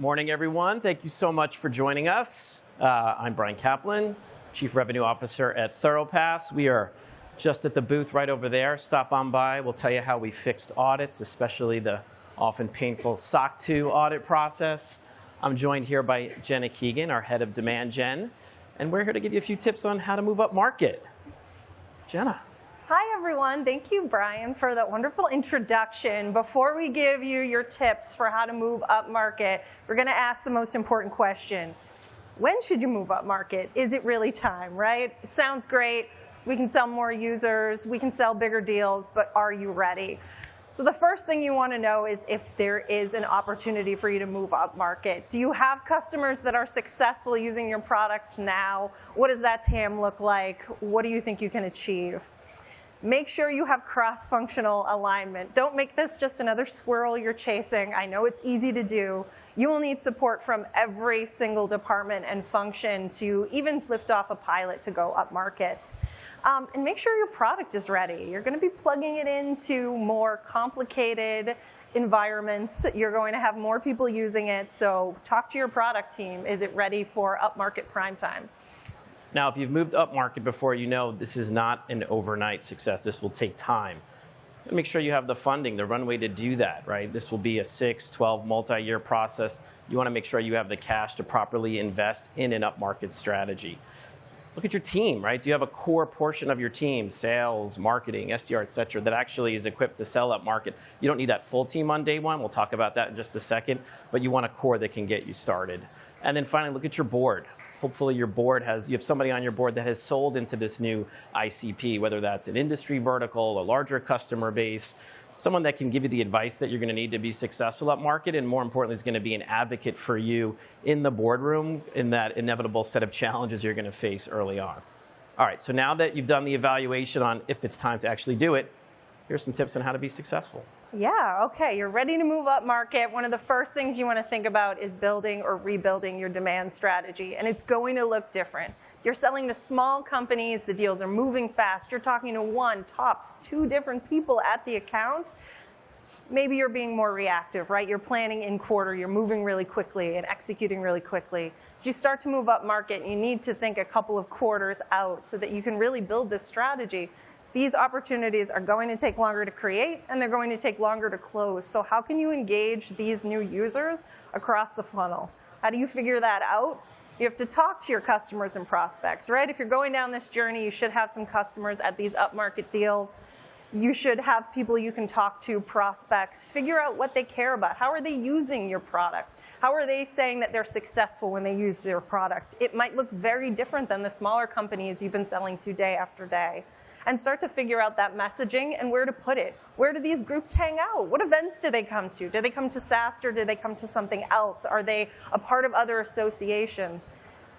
Morning, everyone. Thank you so much for joining us. I'm Brian Kaplan, Chief Revenue Officer at ThoroughPass. We are just at the booth right over there. Stop on by. We'll tell you how we fixed audits, especially the often painful SOC 2 audit process. I'm joined here by Jenna Keegan, our head of demand gen, and we're here to give you a few tips on how to move up market. Jenna. Hi, everyone. Thank you, Brian, for that wonderful introduction. Before we give you your tips for how to move up market, we're going to ask the most important question. When should you move up market? Is it really time, right? It sounds great. We can sell more users. We can sell bigger deals, but are you ready? So the first thing you want to know is if there is an opportunity for you to move up market. Do you have customers that are successful using your product now? What does that TAM look like? What do you think you can achieve? Make sure you have cross-functional alignment. Don't make this just another squirrel you're chasing. I know it's easy to do. You will need support from every single department and function to even lift off a pilot to go up market. And make sure your product is ready. You're going to be plugging it into more complicated environments. You're going to have more people using it. So talk to your product team. Is it ready for up-market prime time? Now, if you've moved up market before, you know this is not an overnight success. This will take time. Make sure you have the funding, the runway to do that, right? This will be a 6, 12, multi-year process. You want to make sure you have the cash to properly invest in an up-market strategy. Look at your team, right? Do you have a core portion of your team, sales, marketing, SDR, et cetera, that actually is equipped to sell up market? You don't need that full team on day one. We'll talk about that in just a second. But you want a core that can get you started. And then finally, look at your board. Hopefully you have somebody on your board that has sold into this new ICP, whether that's an industry vertical, a larger customer base, someone that can give you the advice that you're going to need to be successful up market, and more importantly, is going to be an advocate for you in the boardroom in that inevitable set of challenges you're going to face early on. All right, so now that you've done the evaluation on if it's time to actually do it, here's some tips on how to be successful. Yeah, okay, you're ready to move up market. One of the first things you want to think about is building or rebuilding your demand strategy, and it's going to look different. You're selling to small companies, the deals are moving fast, you're talking to one, tops, 2 different people at the account. Maybe you're being more reactive, right? You're planning in quarter, you're moving really quickly and executing really quickly. As you start to move up market, you need to think a couple of quarters out so that you can really build this strategy. These opportunities are going to take longer to create, and they're going to take longer to close. So how can you engage these new users across the funnel? How do you figure that out? You have to talk to your customers and prospects, right? If you're going down this journey, you should have some customers at these upmarket deals. You should have people you can talk to, prospects, figure out what they care about. How are they using your product? How are they saying that they're successful when they use your product? It might look very different than the smaller companies you've been selling to day after day. And start to figure out that messaging and where to put it. Where do these groups hang out? What events do they come to? Do they come to SaaStr? Do they come to something else? Are they a part of other associations?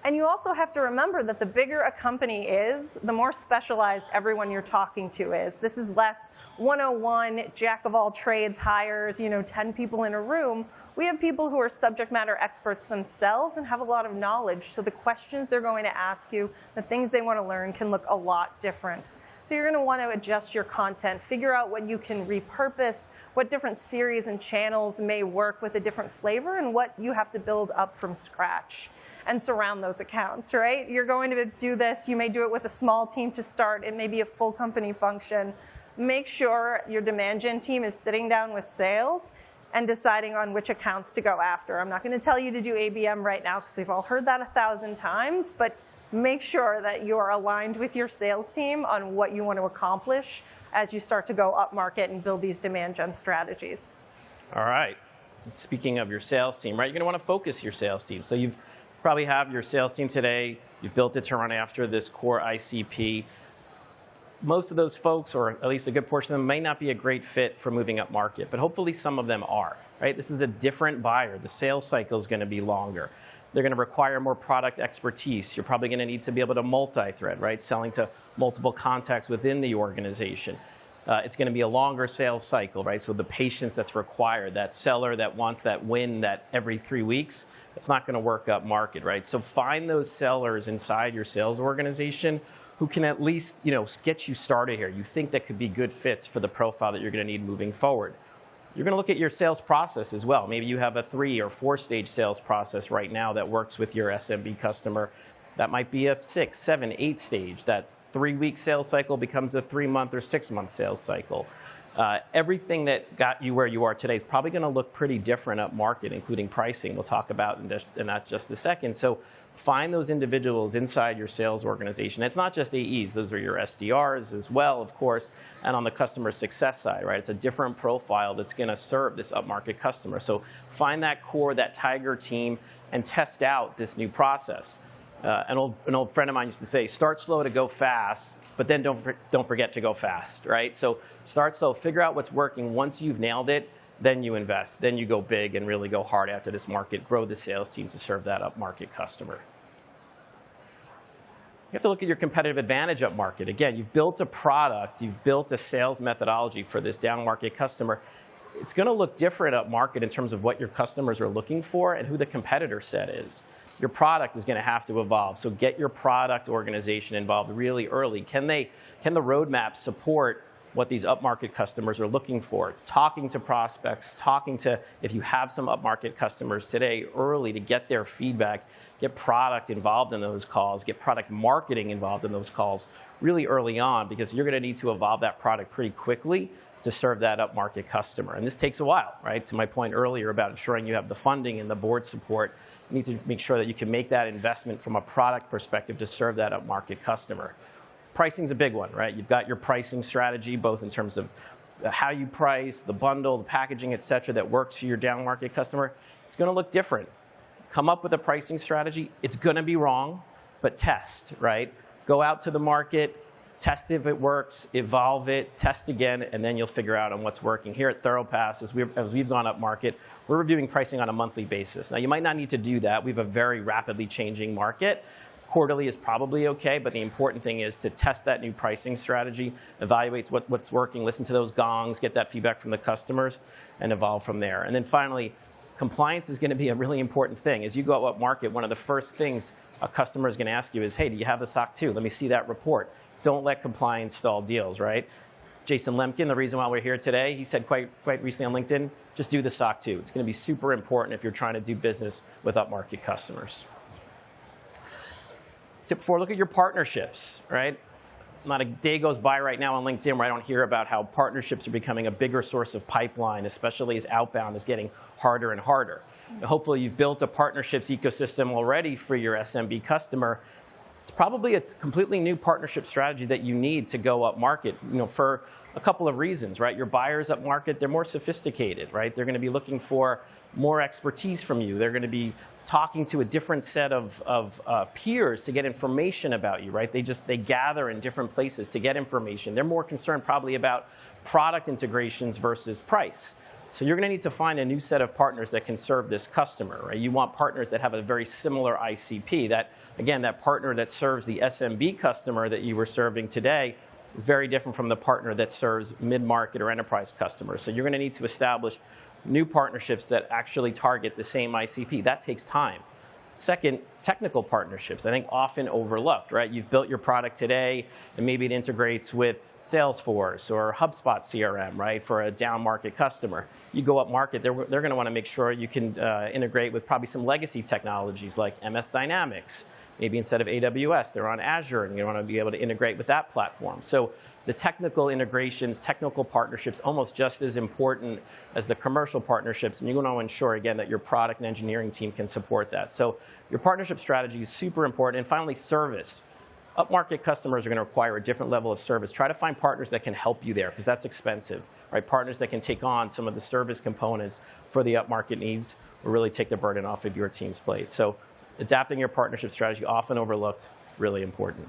And you also have to remember that the bigger a company is, the more specialized everyone you're talking to is. This is less 101, jack of all trades hires, 10 people in a room. We have people who are subject matter experts themselves and have a lot of knowledge. So the questions they're going to ask you, the things they want to learn can look a lot different. So you're going to want to adjust your content, figure out what you can repurpose, what different series and channels may work with a different flavor, and what you have to build up from scratch. And surround those accounts, right? You're going to do this. You may do it with a small team to start. It may be a full company function. Make sure your demand gen team is sitting down with sales and deciding on which accounts to go after. I'm not going to tell you to do ABM right now because we've all heard that 1,000 times, but make sure that you are aligned with your sales team on what you want to accomplish as you start to go up market and build these demand gen strategies. All right. Speaking of your sales team, right? You're going to want to focus your sales team. So you've probably have your sales team today. You've built it to run after this core ICP. Most of those folks, or at least a good portion of them, may not be a great fit for moving up market, but hopefully some of them are, right? This is a different buyer. The sales cycle is going to be longer. They're going to require more product expertise. You're probably going to need to be able to multi-thread, right? Selling to multiple contacts within the organization. It's going to be a longer sales cycle, right? So the patience that's required, that seller that wants that win that every 3 weeks, it's not going to work up market, right? So find those sellers inside your sales organization who can at least, get you started here. You think that could be good fits for the profile that you're going to need moving forward. You're going to look at your sales process as well. Maybe you have a 3 or 4 stage sales process right now that works with your SMB customer. That might be a 6, 7, 8 stage. That 3-week sales cycle becomes a 3-month or 6-month sales cycle. Everything that got you where you are today is probably going to look pretty different up market, including pricing. We'll talk about in that just a second. So find those individuals inside your sales organization. It's not just AEs. Those are your SDRs as well, of course, and on the customer success side, right? It's a different profile that's going to serve this upmarket customer. So find that core, that tiger team, and test out this new process. An old friend of mine used to say, start slow to go fast, but then don't forget to go fast, right? So start slow, figure out what's working. Once you've nailed it, then you invest. Then you go big and really go hard after this market, grow the sales team to serve that upmarket customer. You have to look at your competitive advantage upmarket. Again, you've built a product, you've built a sales methodology for this downmarket customer. It's going to look different upmarket in terms of what your customers are looking for and who the competitor set is. Your product is going to have to evolve. So get your product organization involved really early. Can the roadmap support what these upmarket customers are looking for? Talking to prospects, if you have some upmarket customers today, early to get their feedback, get product involved in those calls, get product marketing involved in those calls really early on, because you're going to need to evolve that product pretty quickly to serve that upmarket customer. And this takes a while, right? To my point earlier about ensuring you have the funding and the board support, you need to make sure that you can make that investment from a product perspective to serve that upmarket customer. Pricing's a big one, right? You've got your pricing strategy, both in terms of how you price, the bundle, the packaging, et cetera, that works for your downmarket customer. It's going to look different. Come up with a pricing strategy. It's going to be wrong, but test, right? Go out to the market, test if it works, evolve it, test again, and then you'll figure out on what's working. Here at ThoroughPass, as we've gone up market, we're reviewing pricing on a monthly basis. Now, you might not need to do that. We have a very rapidly changing market. Quarterly is probably okay, but the important thing is to test that new pricing strategy, evaluate what's working, listen to those gongs, get that feedback from the customers, and evolve from there. And then finally, compliance is going to be a really important thing. As you go up market, one of the first things a customer is going to ask you is, hey, do you have the SOC 2? Let me see that report. Don't let compliance stall deals, right? Jason Lemkin, the reason why we're here today, he said quite recently on LinkedIn, just do the SOC 2. It's going to be super important if you're trying to do business with upmarket customers. Tip 4, look at your partnerships, right? Not a day goes by right now on LinkedIn where I don't hear about how partnerships are becoming a bigger source of pipeline, especially as outbound is getting harder and harder. Now, hopefully you've built a partnerships ecosystem already for your SMB customer. It's probably a completely new partnership strategy that you need to go up market, for a couple of reasons, right? Your buyers up market, they're more sophisticated, right? They're going to be looking for more expertise from you. They're going to be talking to a different set of peers to get information about you, right? They gather in different places to get information. They're more concerned probably about product integrations versus price. So you're going to need to find a new set of partners that can serve this customer, right? You want partners that have a very similar ICP. That, again, that partner that serves the SMB customer that you were serving today is very different from the partner that serves mid-market or enterprise customers. So you're going to need to establish new partnerships that actually target the same ICP. That takes time. Second, technical partnerships, I think often overlooked, right? You've built your product today, and maybe it integrates with Salesforce or HubSpot CRM, right, for a down market customer. You go up market, they're going to want to make sure you can integrate with probably some legacy technologies like MS Dynamics. Maybe instead of AWS, they're on Azure, and you want to be able to integrate with that platform. So the technical integrations, technical partnerships, almost just as important as the commercial partnerships, and you want to ensure, again, that your product and engineering team can support that. So your partnership strategy is super important. And finally, service. Upmarket customers are going to require a different level of service. Try to find partners that can help you there, because that's expensive, right? Partners that can take on some of the service components for the upmarket needs will really take the burden off of your team's plate. So adapting your partnership strategy, often overlooked, really important.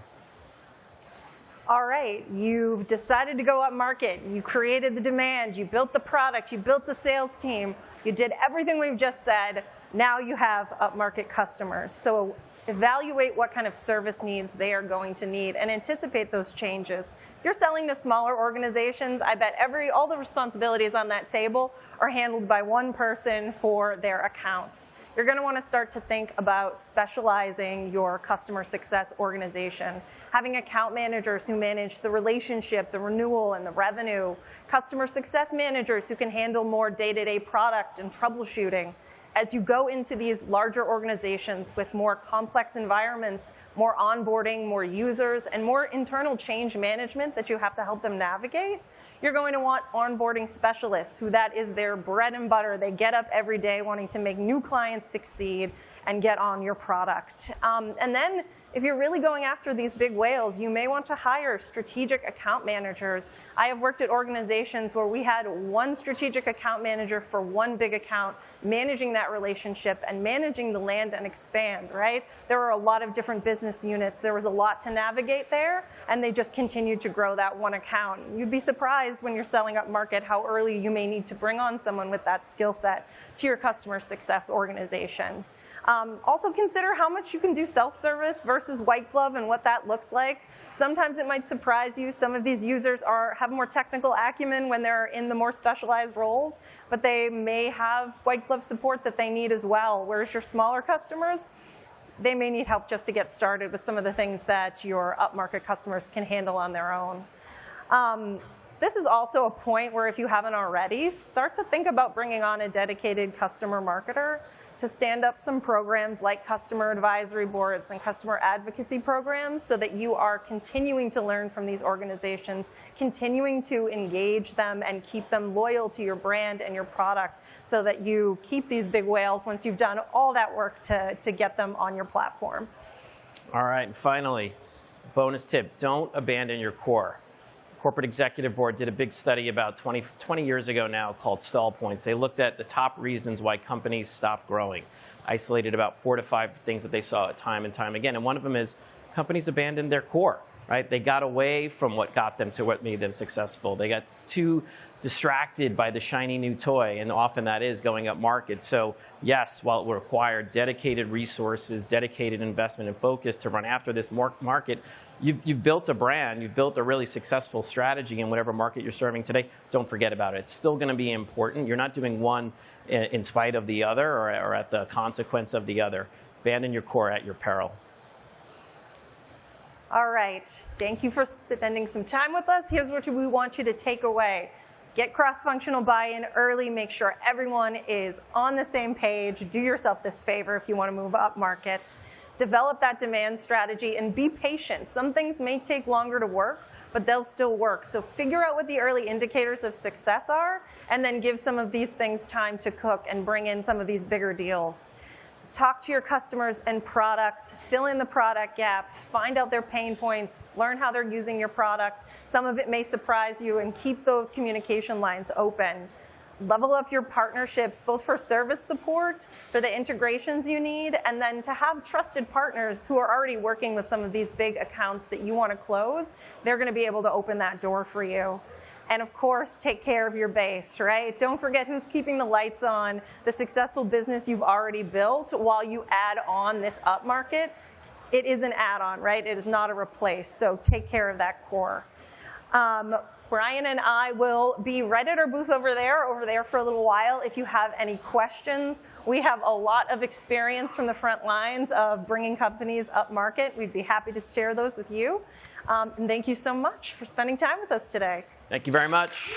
All right, you've decided to go up market. You created the demand, you built the product, you built the sales team, you did everything we've just said. Now you have upmarket customers. So evaluate what kind of service needs they are going to need and anticipate those changes. If you're selling to smaller organizations, I bet all the responsibilities on that table are handled by one person for their accounts. You're going to want to start to think about specializing your customer success organization, having account managers who manage the relationship, the renewal, and the revenue, customer success managers who can handle more day-to-day product and troubleshooting. As you go into these larger organizations with more complex environments, more onboarding, more users, and more internal change management that you have to help them navigate, you're going to want onboarding specialists who that is their bread and butter. They get up every day wanting to make new clients succeed and get on your product. And then if you're really going after these big whales, you may want to hire strategic account managers. I have worked at organizations where we had one strategic account manager for one big account, managing that relationship and managing the land and expand, right? There were a lot of different business units. There was a lot to navigate there, and they just continued to grow that one account. You'd be surprised when you're selling up market how early you may need to bring on someone with that skill set to your customer success organization. Also consider how much you can do self-service versus white glove and what that looks like. Sometimes it might surprise you. Some of these users have more technical acumen when they're in the more specialized roles, but they may have white glove support that they need as well. Whereas your smaller customers, they may need help just to get started with some of the things that your upmarket customers can handle on their own. This is also a point where if you haven't already, start to think about bringing on a dedicated customer marketer to stand up some programs like customer advisory boards and customer advocacy programs so that you are continuing to learn from these organizations, continuing to engage them and keep them loyal to your brand and your product so that you keep these big whales once you've done all that work to get them on your platform. All right, and finally, bonus tip, don't abandon your core. Corporate Executive Board did a big study about 20 years ago now called Stall Points. They looked at the top reasons why companies stop growing, isolated about 4 to 5 things that they saw time and time again. And one of them is companies abandoned their core, right? They got away from what got them to what made them successful. They got too distracted by the shiny new toy, and often that is going up market. So yes, while it will require dedicated resources, dedicated investment and focus to run after this market, you've built a brand, you've built a really successful strategy in whatever market you're serving today. Don't forget about it. It's still going to be important. You're not doing one in spite of the other or at the consequence of the other. Abandon your core at your peril. All right, thank you for spending some time with us. Here's what we want you to take away. Get cross-functional buy-in early. Make sure everyone is on the same page. Do yourself this favor if you want to move up market. Develop that demand strategy and be patient. Some things may take longer to work, but they'll still work. So figure out what the early indicators of success are, and then give some of these things time to cook and bring in some of these bigger deals. Talk to your customers and products, fill in the product gaps, find out their pain points, learn how they're using your product. Some of it may surprise you, and keep those communication lines open. Level up your partnerships, both for service support, for the integrations you need, and then to have trusted partners who are already working with some of these big accounts that you want to close. They're going to be able to open that door for you. And of course, take care of your base, right? Don't forget who's keeping the lights on, the successful business you've already built while you add on this upmarket. It is an add-on, right? It is not a replace, so take care of that core. Brian and I will be right at our booth over there for a little while. If you have any questions, we have a lot of experience from the front lines of bringing companies up market. We'd be happy to share those with you. And thank you so much for spending time with us today. Thank you very much.